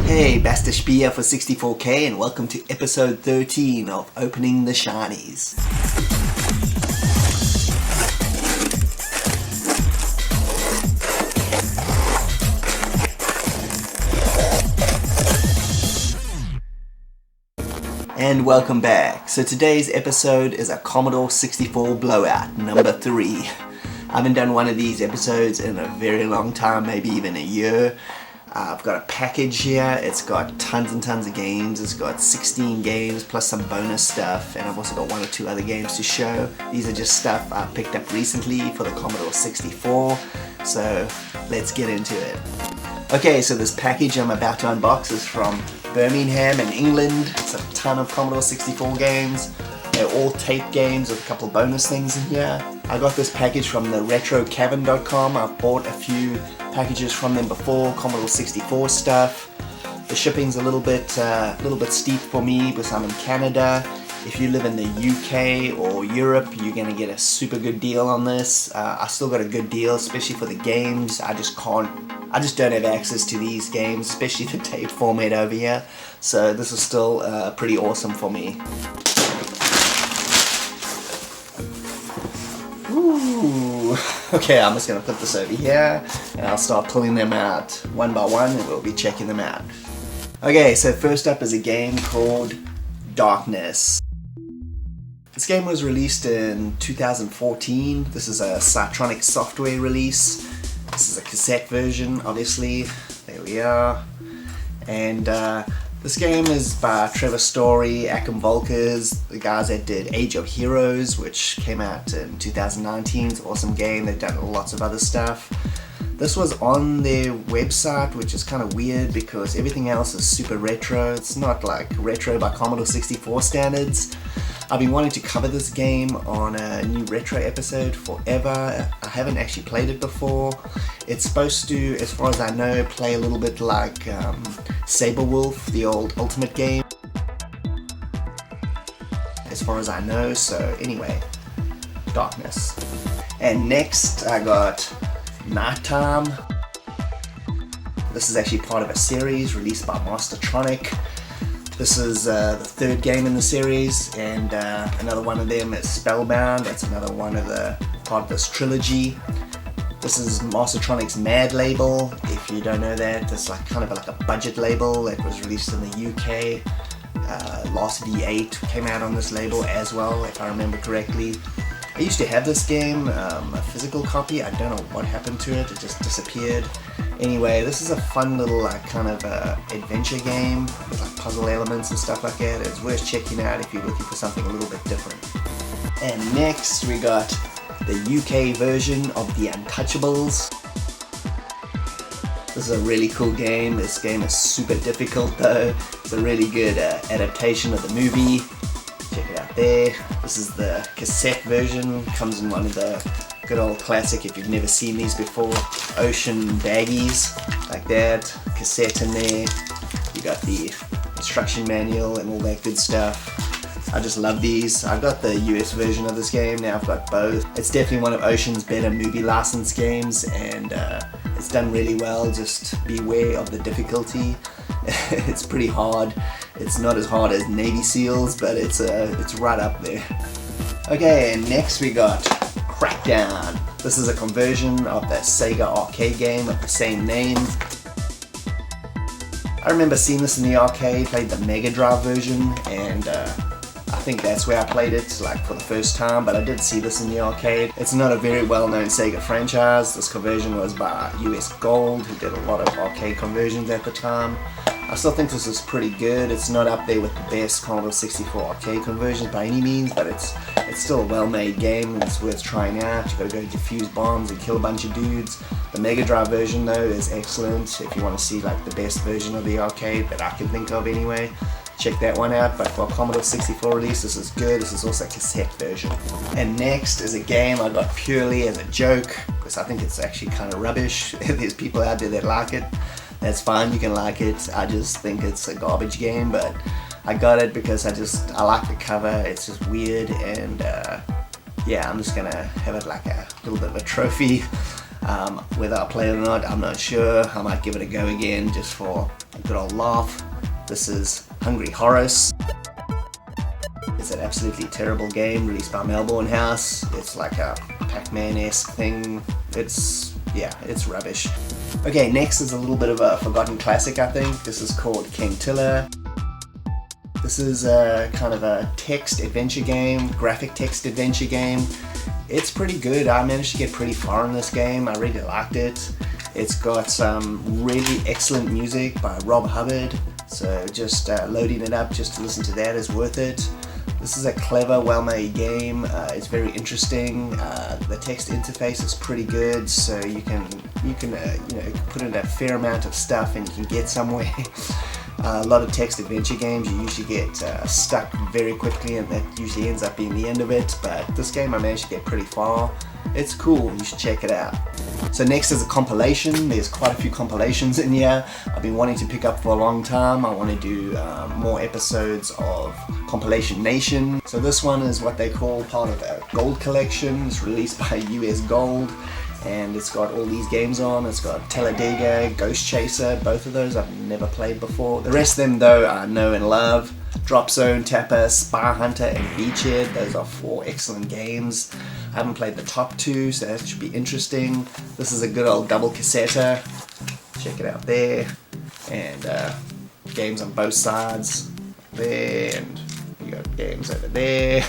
Hey, Bastish B here for 64K and welcome to episode 13 of Opening the Shinies. And welcome back. So today's episode is a Commodore 64 Blowout, number 3. I haven't done one of these episodes in a very long time, maybe even a year. I've got a package here. It's got tons and tons of games. It's got 16 games plus some bonus stuff, and I've also got 1 or 2 other games to show. These are just stuff I picked up recently for the Commodore 64, so let's get into it. Okay, so this package I'm about to unbox is from Birmingham in England. It's a ton of Commodore 64 games. They're all tape games with a couple of bonus things in here. I got this package from the retrocavern.com. I've bought a few packages from them before, Commodore 64 stuff. The shipping's a little bit steep for me because I'm in Canada. If you live in the UK or Europe, you're gonna get a super good deal on this. I still got a good deal, especially for the games. I just don't have access to these games, especially the tape format over here. So this is still pretty awesome for me. Ooh. Okay, I'm just going to put this over here and I'll start pulling them out one by one and we'll be checking them out. Okay, so first up is a game called Darkness. This game was released in 2014. This is a Cytronic software release. This is a cassette version, obviously. There we are. And this game is by Trevor Story, Akim Volkers, the guys that did Age of Heroes, which came out in 2019. It's an awesome game. They've done lots of other stuff. This was on their website, which is kind of weird because everything else is super retro. It's not like retro by Commodore 64 standards. I've been wanting to cover this game on a new retro episode forever. I haven't actually played it before. It's supposed to, as far as I know, play a little bit like Saberwolf, the old Ultimate game, as far as I know. So anyway, Darkness. And next I got Nighttime. This is actually part of a series released by Mastertronic. This is the 3rd game in the series, and another one of them is Spellbound. That's another one of the part of this trilogy. This is Mastertronic's Mad label. If you don't know that, it's like kind of like a budget label that was released in the UK. Last V8 came out on this label as well, if I remember correctly. I used to have this game, a physical copy. I don't know what happened to it. It just disappeared. Anyway, this is a fun little kind of adventure game with like puzzle elements and stuff like that. It's worth checking out if you're looking for something a little bit different. And next we got the UK version of The Untouchables. This is a really cool game. This game is super difficult though. It's a really good adaptation of the movie. Check it out there. This is the cassette version. Comes in one of the good old classic, if you've never seen these before, ocean baggies like that. Cassette in there. You got the instruction manual and all that good stuff. I just love these. I've got the US version of this game. Now I've got both. It's definitely one of Ocean's better movie license games, and it's done really well. Just beware of the difficulty. It's pretty hard. It's not as hard as Navy SEALs, but it's right up there. Okay, and next we got Crackdown. This is a conversion of the Sega arcade game of the same name. I remember seeing this in the arcade, played the Mega Drive version, and I think that's where I played it, like for the first time, but I did see this in the arcade. It's not a very well-known Sega franchise. This conversion was by US Gold, who did a lot of arcade conversions at the time. I still think this is pretty good. It's not up there with the best Commodore 64 arcade conversions by any means, but it's still a well-made game and it's worth trying out. You gotta go defuse bombs and kill a bunch of dudes. The Mega Drive version though is excellent if you want to see like the best version of the arcade that I can think of anyway. Check that one out, but for a Commodore 64 release, this is good. This is also a cassette version. And next is a game I got purely as a joke, because I think it's actually kind of rubbish. There's people out there that like it. That's fine, you can like it. I just think it's a garbage game, but I got it because I like the cover. It's just weird, and yeah, I'm just gonna have it like a little bit of a trophy. Whether I'll play it or not, I'm not sure. I might give it a go again just for a good old laugh. This is Hungry Horace. It's an absolutely terrible game released by Melbourne House. It's like a Pac-Man-esque thing. It's rubbish. Okay, next is a little bit of a forgotten classic, I think. This is called King Tiller. This is a kind of a text adventure game, graphic text adventure game. It's pretty good. I managed to get pretty far in this game. I really liked it. It's got some really excellent music by Rob Hubbard, so just loading it up just to listen to that is worth it. This is a clever, well-made game. It's very interesting. The text interface is pretty good, so you can put in a fair amount of stuff and you can get somewhere. A lot of text adventure games, you usually get stuck very quickly, and that usually ends up being the end of it. But this game I managed to get pretty far. It's cool. You should check it out. So next is a compilation. There's quite a few compilations in here I've been wanting to pick up for a long time. I want to do more episodes of Compilation Nation. So this one is what they call part of a gold collection. It's released by US Gold, and it's got all these games on. It's got Talladega, Ghost Chaser, both of those I've never played before. The rest of them though I know and love. Drop Zone, Tapper, Spy Hunter, and Beachhead. Those are 4 excellent games. I haven't played the top 2, so that should be interesting. This is a good old double cassetter. Check it out there. And games on both sides there, and you got games over there.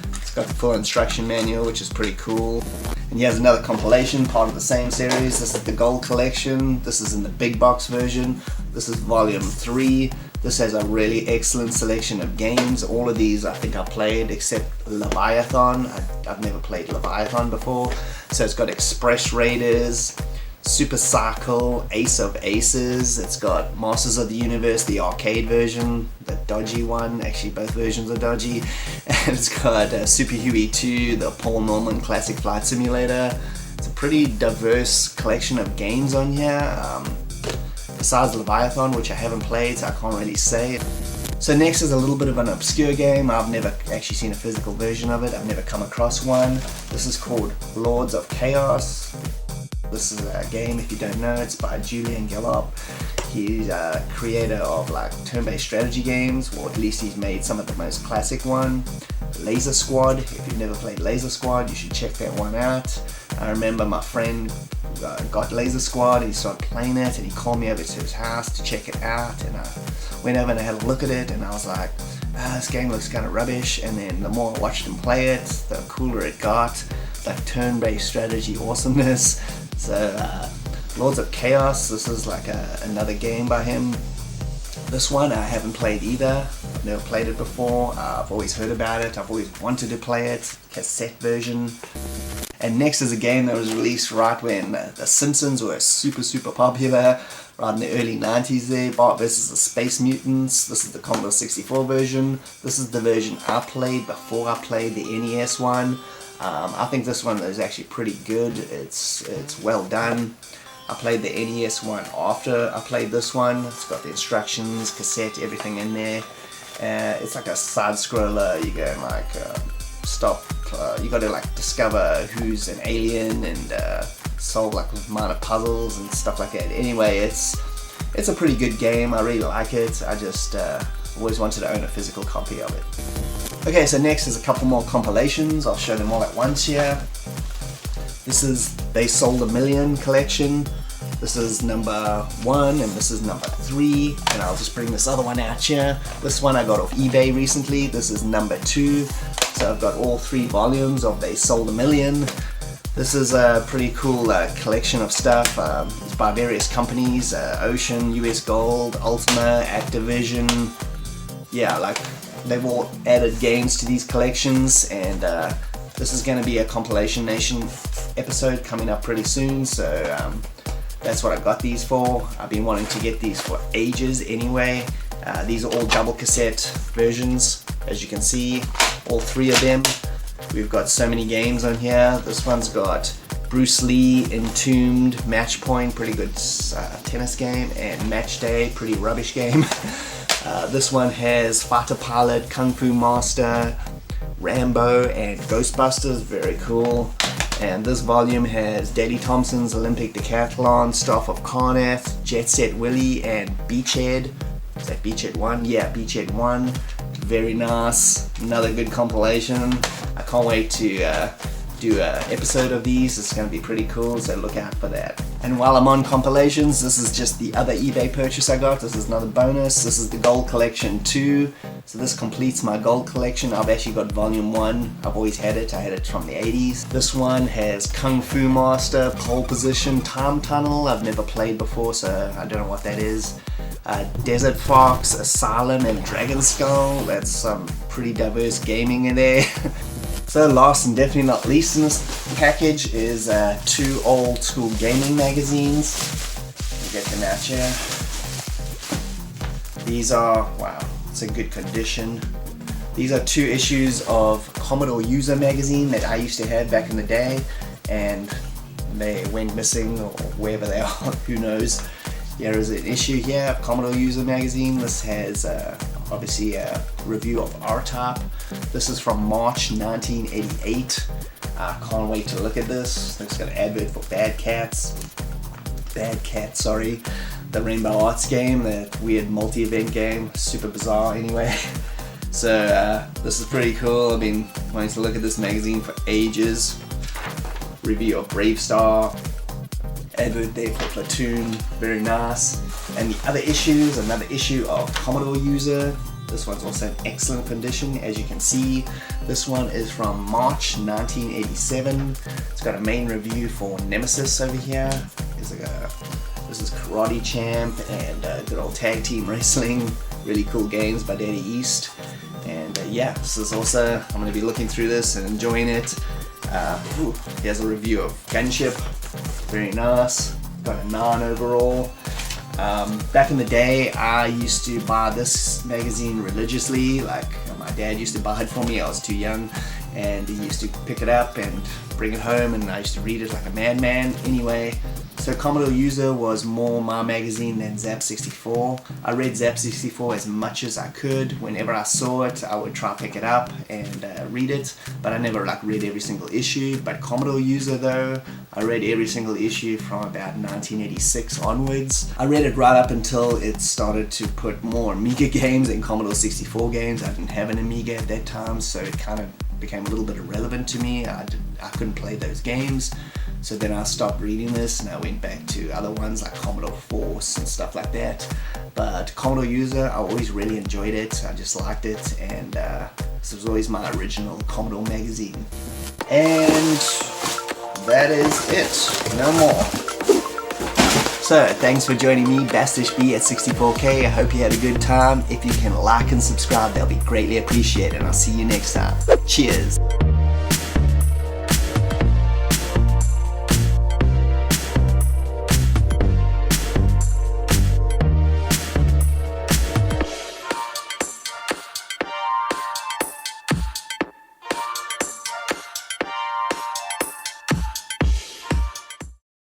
It's got the full instruction manual, which is pretty cool. And here's another compilation, part of the same series. This is the Gold Collection. This is in the big box version. This is volume 3. This has a really excellent selection of games. All of these I think I played except Leviathan. I've never played Leviathan before. So it's got Express Raiders, Super Cycle, Ace of Aces. It's got Masters of the Universe, the arcade version, the dodgy one. Actually, both versions are dodgy. And it's got Super Huey 2, the Paul Norman Classic Flight Simulator. It's a pretty diverse collection of games on here. Besides Leviathan, which I haven't played, so I can't really say. So next is a little bit of an obscure game. I've never actually seen a physical version of it. I've never come across one. This is called Lords of Chaos. This is a game, if you don't know, it's by Julian Gallop. He's a creator of like turn-based strategy games, or at least he's made some of the most classic one. Laser Squad. If you've never played Laser Squad, you should check that one out. I remember my friend got Laser Squad, he started playing it, and he called me over to his house to check it out, and I went over and I had a look at it, and I was like, this game looks kind of rubbish. And then the more I watched him play it, the cooler it got. Like turn-based strategy awesomeness. So Lords of Chaos, this is like another game by him. This one I haven't played either. I've never played it before. I've always heard about it. I've always wanted to play it. Cassette version. And next is a game that was released right when The Simpsons were super popular, right in the early 90s there. Bart vs. the Space Mutants. This is the Commodore 64 version. This is the version I played before I played the NES one. I think this one is actually pretty good. It's well done. I played the NES one after I played this one. It's got the instructions, cassette, everything in there. It's like a side scroller. You go and like you got to like discover who's an alien and solve like minor puzzles and stuff like that. Anyway, it's a pretty good game. I really like it. I just always wanted to own a physical copy of it. Okay, so next is a couple more compilations. I'll show them all at once here. This is They Sold a Million collection. This is number 1 and this is number 3, and I'll just bring this other one out here. This one I got off eBay recently. This is number 2. So I've got all 3 volumes of They Sold a Million. This is a pretty cool collection of stuff. It's by various companies, Ocean, US Gold, Ultima, Activision. Yeah, like they've all added games to these collections, and this is going to be a Compilation Nation episode coming up pretty soon, so that's what I got these for. I've been wanting to get these for ages anyway. These are all double cassette versions, as you can see, all 3 of them. We've got so many games on here. This one's got Bruce Lee, Entombed, Match Point, pretty good tennis game, and Match Day, pretty rubbish game. This one has Fighter Pilot, Kung Fu Master, Rambo, and Ghostbusters, very cool. And this volume has Daley Thompson's Olympic Decathlon, Staff of Carnath, Jet Set Willie, and Beachhead. Is that Beachhead 1? Yeah, Beachhead 1. Very nice. Another good compilation. I can't wait to do an episode of these. It's going to be pretty cool, so look out for that. And while I'm on compilations, this is just the other eBay purchase I got. This is another bonus. This is the Gold Collection 2. So this completes my gold collection. I've actually got volume 1. I've always had it. I had it from the 80s. This one has Kung Fu Master, Pole Position, Time Tunnel. I've never played before, so I don't know what that is. Desert Fox, Asylum, and Dragon Skull. That's some pretty diverse gaming in there. So last and definitely not least in this package is 2 old school gaming magazines. Get them out here. These are, wow, it's in good condition. These are 2 issues of Commodore User magazine that I used to have back in the day, and they went missing or wherever they are, who knows. There is an issue here of Commodore User magazine. This has obviously a review of R-Type. This is from March 1988. I can't wait to look at this. It's got an advert for Bad Cat, sorry. The Rainbow Arts game, that weird multi-event game, super bizarre anyway. So this is pretty cool. I've been wanting to look at this magazine for ages. Review of Brave Star. Advert there for Platoon, very nice. And the other issues, another issue of Commodore User. This one's also in excellent condition, as you can see. This one is from March 1987. It's got a main review for Nemesis over here. This is Karate Champ and good old tag team wrestling. Really cool games by Daddy East. And yeah, this is also, I'm going to be looking through this and enjoying it. Here's a review of Gunship. Very nice. Got a 9 overall. Back in the day, I used to buy this magazine religiously. Like, my dad used to buy it for me. I was too young, and he used to pick it up and bring it home, and I used to read it like a madman. Anyway, so Commodore User was more my magazine than Zap 64. I read Zap 64 as much as I could. Whenever I saw it, I would try to pick it up and read it, but I never read every single issue. But Commodore User though, I read every single issue from about 1986 onwards. I read it right up until it started to put more Amiga games and Commodore 64 games. I didn't have an Amiga at that time, so it kind of became a little bit irrelevant to me. I couldn't play those games. So then I stopped reading this and I went back to other ones like Commodore Force and stuff like that. But Commodore User, I always really enjoyed it. I just liked it, and this was always my original Commodore magazine. And that is it. No more. So thanks for joining me, Bastish B at 64K. I hope you had a good time. If you can like and subscribe, that'll be greatly appreciated. And I'll see you next time. Cheers.